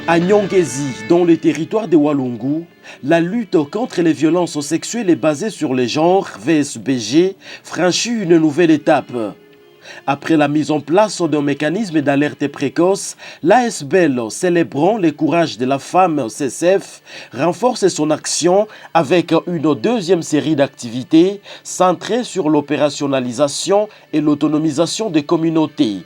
À Nyangezi, dans le territoire de Walungu, la lutte contre les violences sexuelles et basée sur les genres, VSBG, franchit une nouvelle étape. Après la mise en place d'un mécanisme d'alerte précoce, l'ASBL, célébrant le courage de la femme CSF, renforce son action avec une deuxième série d'activités centrées sur l'opérationnalisation et l'autonomisation des communautés.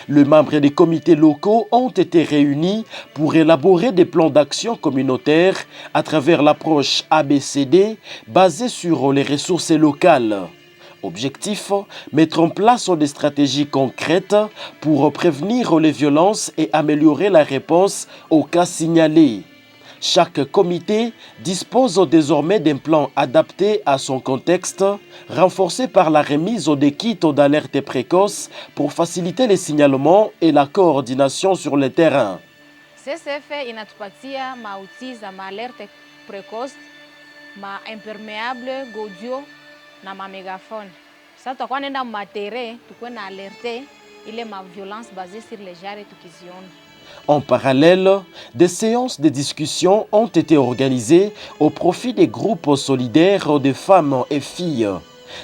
Les membres des comités locaux ont été réunis pour élaborer des plans d'action communautaires à travers l'approche ABCD basée sur les ressources locales. Objectif, mettre en place des stratégies concrètes pour prévenir les violences et améliorer la réponse aux cas signalés. Chaque comité dispose désormais d'un plan adapté à son contexte, renforcé par la remise des kits d'alerte précoce pour faciliter les signalements et la coordination sur le terrain. CSF inatupatia mauti za alerte précoce, ma impermeable godio na ma mégaphone. Sasa tutakuwa nenda matere tukue na alerte ile ma violence basée sur les genres tukiziona. En parallèle, des séances de discussion ont été organisées au profit des groupes solidaires de femmes et filles.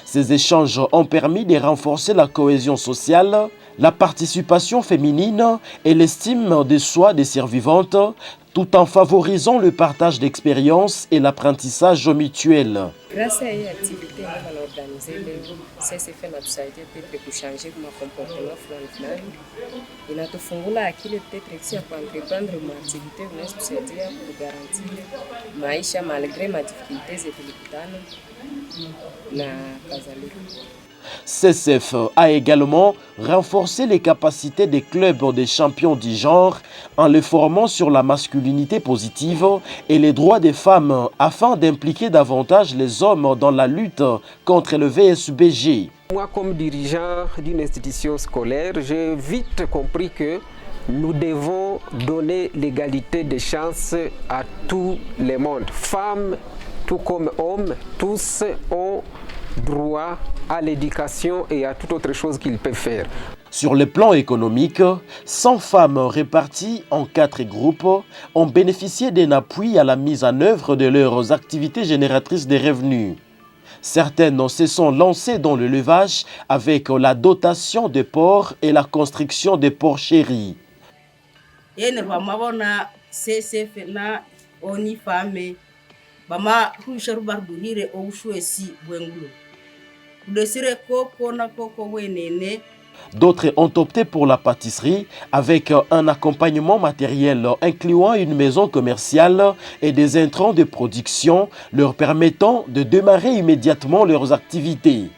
Ces échanges ont permis de renforcer la cohésion sociale, la participation féminine et l'estime de soi des survivantes, tout en favorisant le partage d'expériences et l'apprentissage mutuel. Grâce à cette activité, on a organisé le CSF inatusaidia peut-être kuchanger kwa comportement fulani. Inatufungula akili peut-être ya kuentreprendre une activité inayotusaidia kugarantir maisha malgré ma difficulté zilikutana na kadhalika. CSF a également renforcé les capacités des clubs des champions du genre en les formant sur la masculinité positive et les droits des femmes afin d'impliquer davantage les hommes dans la lutte contre le VSBG. Moi, comme dirigeant d'une institution scolaire, j'ai vite compris que nous devons donner l'égalité des chances à tout le monde. Femmes, tout comme hommes, tous ont droit à l'éducation et à toute autre chose qu'ils peuvent faire. Sur le plan économique, 100 femmes réparties en 4 groupes ont bénéficié d'un appui à la mise en œuvre de leurs activités génératrices de revenus. Certaines se sont lancées dans le levage avec la dotation de porcs et la construction de porcheries. D'autres ont opté pour la pâtisserie avec un accompagnement matériel incluant une maison commerciale et des intrants de production leur permettant de démarrer immédiatement leurs activités.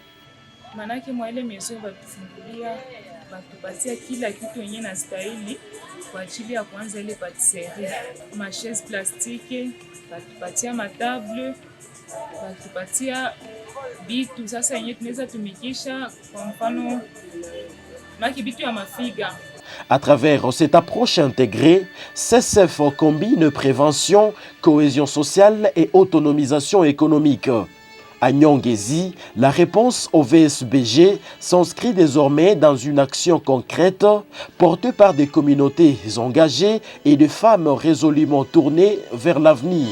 À travers cette approche intégrée, CSF combine prévention, cohésion sociale et autonomisation économique. À Nyangezi, la réponse au VSBG s'inscrit désormais dans une action concrète portée par des communautés engagées et des femmes résolument tournées vers l'avenir.